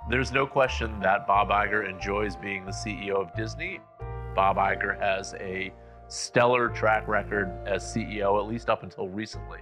There's no question that Bob Iger enjoys being the CEO of Disney. Bob Iger has a stellar track record as CEO, at least up until recently.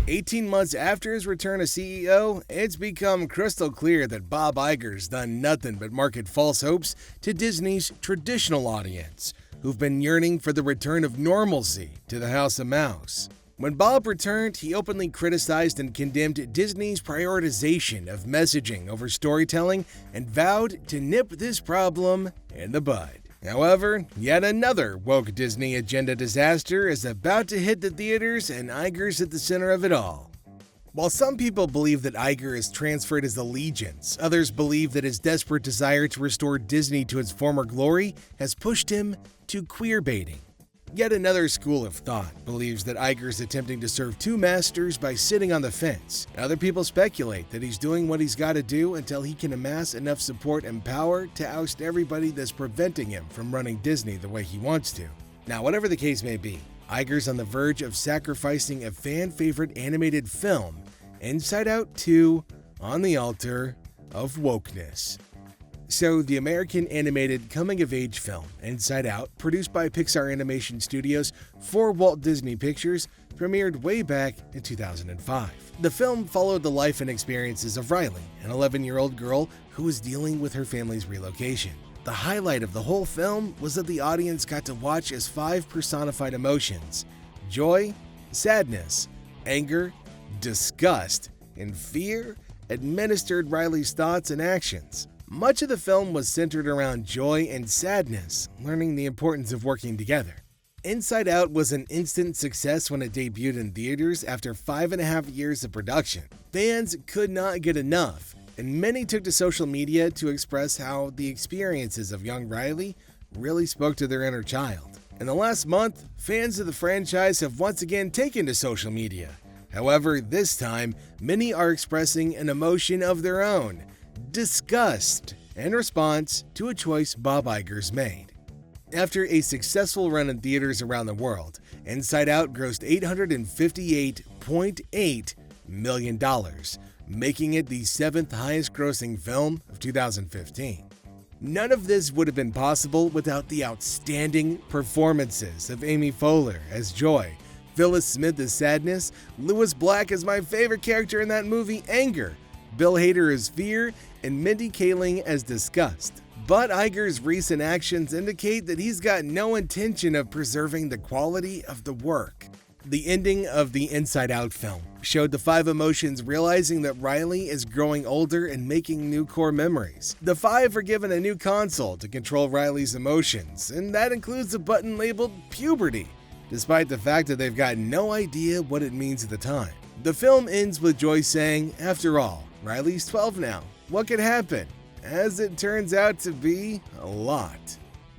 18 months after his return as CEO, it's become crystal clear that Bob Iger's done nothing but market false hopes to Disney's traditional audience, who've been yearning for the return of normalcy to the House of Mouse. When Bob returned, he openly criticized and condemned Disney's prioritization of messaging over storytelling and vowed to nip this problem in the bud. However, yet another woke Disney agenda disaster is about to hit the theaters, and Iger's at the center of it all. While some people believe that Iger has transferred his allegiance, others believe that his desperate desire to restore Disney to its former glory has pushed him to queerbaiting. Yet another school of thought believes that Iger is attempting to serve two masters by sitting on the fence. Other people speculate that he's doing what he's got to do until he can amass enough support and power to oust everybody that's preventing him from running Disney the way he wants to. Now, whatever the case may be, Iger's on the verge of sacrificing a fan-favorite animated film, Inside Out 2, on the altar of wokeness. So, the American animated coming-of-age film, Inside Out, produced by Pixar Animation Studios for Walt Disney Pictures, premiered way back in 2005. The film followed the life and experiences of Riley, an 11-year-old girl who was dealing with her family's relocation. The highlight of the whole film was that the audience got to watch as 5 personified emotions: joy, sadness, anger, disgust, and fear administered Riley's thoughts and actions. Much of the film was centered around joy and sadness, learning the importance of working together. Inside Out was an instant success when it debuted in theaters after 5.5 years of production. Fans could not get enough, and many took to social media to express how the experiences of young Riley really spoke to their inner child. In the last month, fans of the franchise have once again taken to social media. However, this time, many are expressing an emotion of their own: disgust, in response to a choice Bob Iger's made. After a successful run in theaters around the world, Inside Out grossed $858.8 million, making it the 7th highest grossing film of 2015. None of this would have been possible without the outstanding performances of Amy Poehler as Joy, Phyllis Smith as Sadness, Louis Black as my favorite character in that movie, Anger, Bill Hader as Fear, and Mindy Kaling as Disgust. But Iger's recent actions indicate that he's got no intention of preserving the quality of the work. The ending of the Inside Out film showed the 5 emotions realizing that Riley is growing older and making new core memories. The 5 are given a new console to control Riley's emotions, and that includes a button labeled puberty, despite the fact that they've got no idea what it means at the time. The film ends with Joy saying, "After all, Riley's 12 now. What could happen?" As it turns out to be a lot.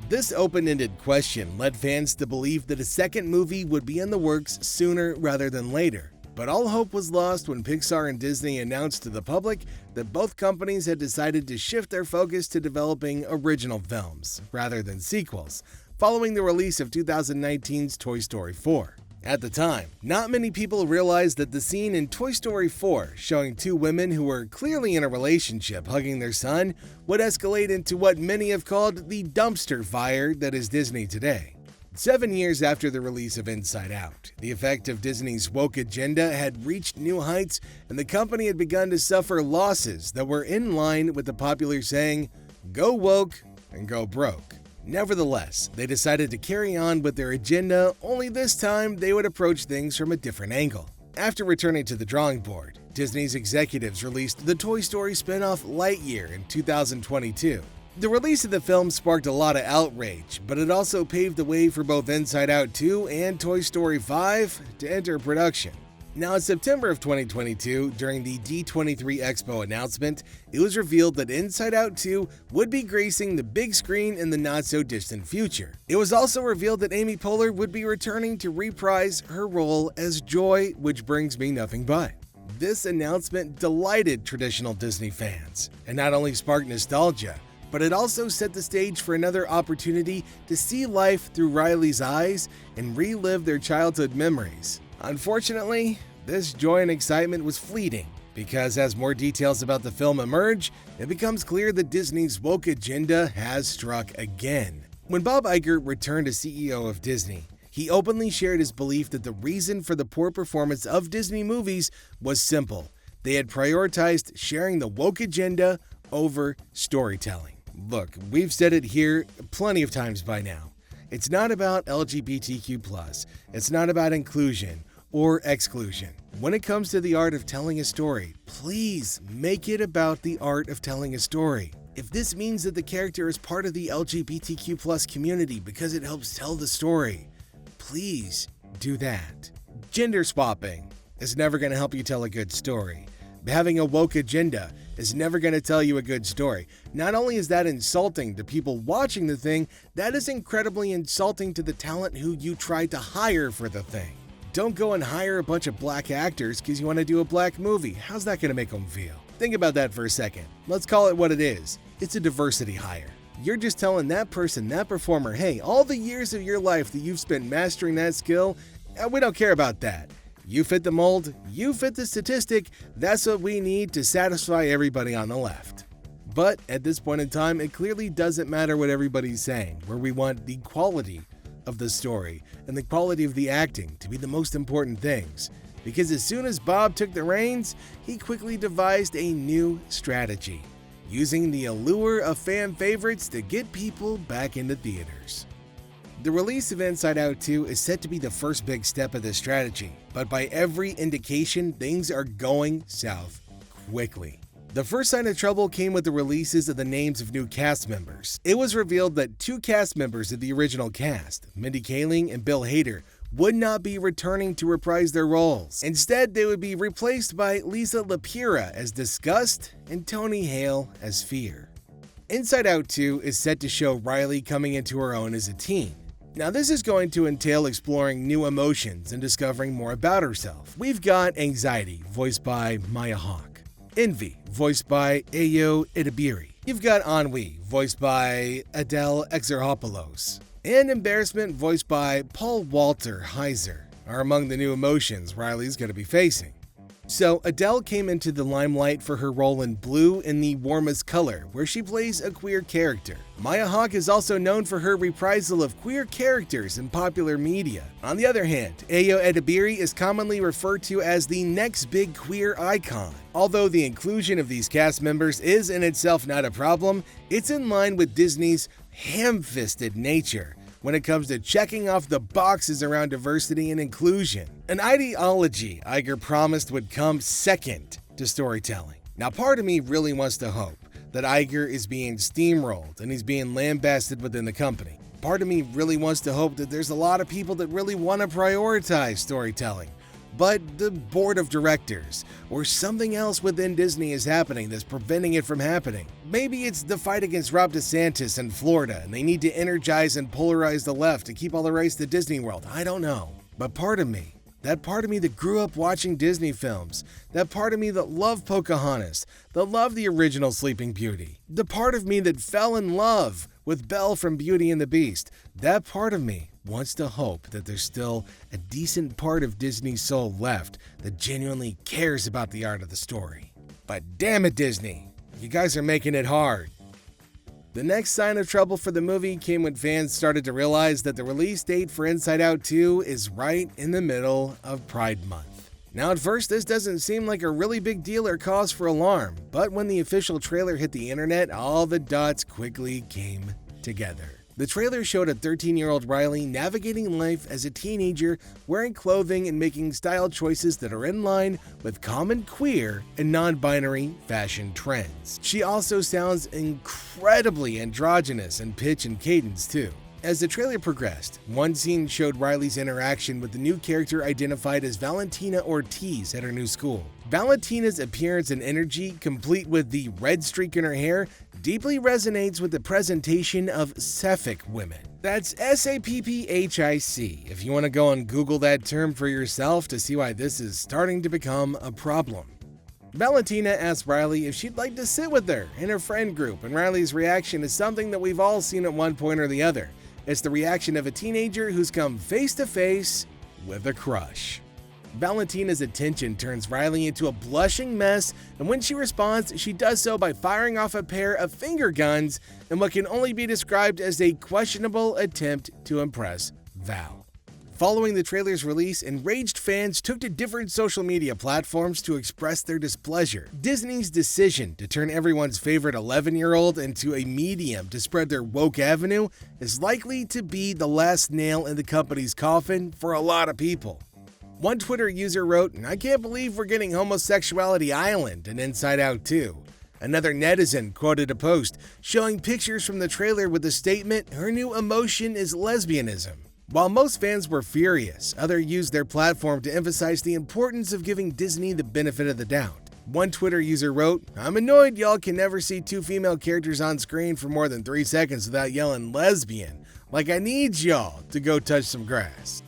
This open-ended question led fans to believe that a second movie would be in the works sooner rather than later. But all hope was lost when Pixar and Disney announced to the public that both companies had decided to shift their focus to developing original films rather than sequels, following the release of 2019's Toy Story 4. At the time, not many people realized that the scene in Toy Story 4, showing 2 women who were clearly in a relationship hugging their son, would escalate into what many have called the dumpster fire that is Disney today. 7 years after the release of Inside Out, the effect of Disney's woke agenda had reached new heights, and the company had begun to suffer losses that were in line with the popular saying, "Go woke and go broke." Nevertheless, they decided to carry on with their agenda, only this time they would approach things from a different angle. After returning to the drawing board, Disney's executives released the Toy Story spin-off Lightyear in 2022. The release of the film sparked a lot of outrage, but it also paved the way for both Inside Out 2 and Toy Story 5 to enter production. Now, in September of 2022, during the D23 Expo announcement, it was revealed that Inside Out 2 would be gracing the big screen in the not-so-distant future. It was also revealed that Amy Poehler would be returning to reprise her role as Joy, which brings me nothing but. This announcement delighted traditional Disney fans, and not only sparked nostalgia, but it also set the stage for another opportunity to see life through Riley's eyes and relive their childhood memories. Unfortunately, this joy and excitement was fleeting because as more details about the film emerge, it becomes clear that Disney's woke agenda has struck again. When Bob Iger returned as CEO of Disney, he openly shared his belief that the reason for the poor performance of Disney movies was simple. They had prioritized sharing the woke agenda over storytelling. Look, we've said it here plenty of times by now. It's not about LGBTQ+. It's not about inclusion or exclusion. When it comes to the art of telling a story, please make it about the art of telling a story. If this means that the character is part of the LGBTQ+ community because it helps tell the story, please do that. Gender swapping is never going to help you tell a good story. Having a woke agenda is never going to tell you a good story. Not only is that insulting to people watching the thing, that is incredibly insulting to the talent who you tried to hire for the thing. Don't go and hire a bunch of black actors because you want to do a black movie. How's that going to make them feel? Think about that for a second. Let's call it what it is. It's a diversity hire. You're just telling that person, that performer, hey, all the years of your life that you've spent mastering that skill, we don't care about that. You fit the mold, you fit the statistic, that's what we need to satisfy everybody on the left. But at this point in time, it clearly doesn't matter what everybody's saying, where we want the quality of the story and the quality of the acting to be the most important things. Because as soon as Bob took the reins, he quickly devised a new strategy, using the allure of fan favorites to get people back into theaters. The release of Inside Out 2 is set to be the first big step of this strategy, but by every indication, things are going south quickly. The first sign of trouble came with the releases of the names of new cast members. It was revealed that 2 cast members of the original cast, Mindy Kaling and Bill Hader, would not be returning to reprise their roles. Instead, they would be replaced by Lisa Lapira as Disgust and Tony Hale as Fear. Inside Out 2 is set to show Riley coming into her own as a teen. Now, this is going to entail exploring new emotions and discovering more about herself. We've got anxiety, voiced by Maya Hawke. Envy, voiced by Ayo Edebiri. You've got ennui, voiced by Adele Exarchopoulos. And embarrassment, voiced by Paul Walter Heiser, are among the new emotions Riley's going to be facing. So, Adele came into the limelight for her role in Blue in the Warmest Color, where she plays a queer character. Maya Hawke is also known for her reprisal of queer characters in popular media. On the other hand, Ayo Edebiri is commonly referred to as the next big queer icon. Although the inclusion of these cast members is in itself not a problem, it's in line with Disney's ham-fisted nature when it comes to checking off the boxes around diversity and inclusion, an ideology Iger promised would come second to storytelling. Now, part of me really wants to hope that Iger is being steamrolled and he's being lambasted within the company. Part of me really wants to hope that there's a lot of people that really want to prioritize storytelling, but the board of directors or something else within Disney is happening that's preventing it from happening. Maybe it's the fight against Rob DeSantis in Florida and they need to energize and polarize the left to keep all the rights to Disney World. I don't know. But part of me, that part of me that grew up watching Disney films, that part of me that loved Pocahontas, that loved the original Sleeping Beauty, the part of me that fell in love with Belle from Beauty and the Beast, that part of me wants to hope that there's still a decent part of Disney's soul left that genuinely cares about the art of the story. But damn it, Disney, you guys are making it hard. The next sign of trouble for the movie came when fans started to realize that the release date for Inside Out 2 is right in the middle of Pride Month. Now, at first, this doesn't seem like a really big deal or cause for alarm, but when the official trailer hit the internet, all the dots quickly came together. The trailer showed a 13-year-old Riley navigating life as a teenager, wearing clothing and making style choices that are in line with common queer and non-binary fashion trends. She also sounds incredibly androgynous in pitch and cadence too. As the trailer progressed, one scene showed Riley's interaction with the new character identified as Valentina Ortiz at her new school. Valentina's appearance and energy, complete with the red streak in her hair, deeply resonates with the presentation of Sapphic women. That's S-A-P-P-H-I-C, if you want to go and Google that term for yourself to see why this is starting to become a problem. Valentina asks Riley if she'd like to sit with her in her friend group, and Riley's reaction is something that we've all seen at one point or the other. It's the reaction of a teenager who's come face to face with a crush. Valentina's attention turns Riley into a blushing mess, and when she responds, she does so by firing off a pair of finger guns in what can only be described as a questionable attempt to impress Val. Following the trailer's release, enraged fans took to different social media platforms to express their displeasure. Disney's decision to turn everyone's favorite 11-year-old into a medium to spread their woke avenue is likely to be the last nail in the company's coffin for a lot of people. One Twitter user wrote, "I can't believe we're getting Homosexuality Island and Inside Out 2. Another netizen quoted a post showing pictures from the trailer with the statement, "Her new emotion is lesbianism." While most fans were furious, others used their platform to emphasize the importance of giving Disney the benefit of the doubt. One Twitter user wrote, "I'm annoyed y'all can never see two female characters on screen for more than 3 seconds without yelling lesbian. Like I need y'all to go touch some grass."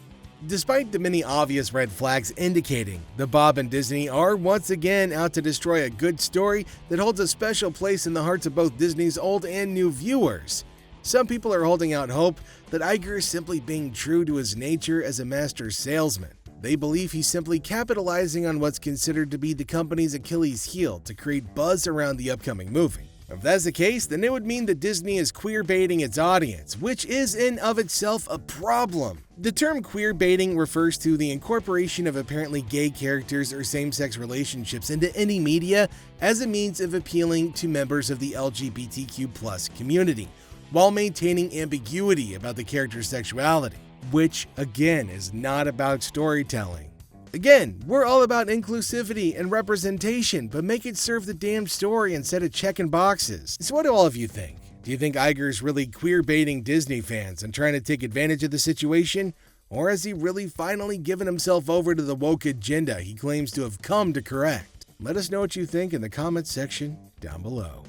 Despite the many obvious red flags indicating that Bob and Disney are once again out to destroy a good story that holds a special place in the hearts of both Disney's old and new viewers, some people are holding out hope that Iger is simply being true to his nature as a master salesman. They believe he's simply capitalizing on what's considered to be the company's Achilles heel to create buzz around the upcoming movie. If that's the case, then it would mean that Disney is queerbaiting its audience, which is in of itself a problem. The term queerbaiting refers to the incorporation of apparently gay characters or same-sex relationships into any media as a means of appealing to members of the LGBTQ+ community, while maintaining ambiguity about the character's sexuality, which again is not about storytelling. Again, we're all about inclusivity and representation, but make it serve the damn story instead of checking boxes. So what do all of you think? Do you think Iger's really queer-baiting Disney fans and trying to take advantage of the situation? Or has he really finally given himself over to the woke agenda he claims to have come to correct? Let us know what you think in the comments section down below.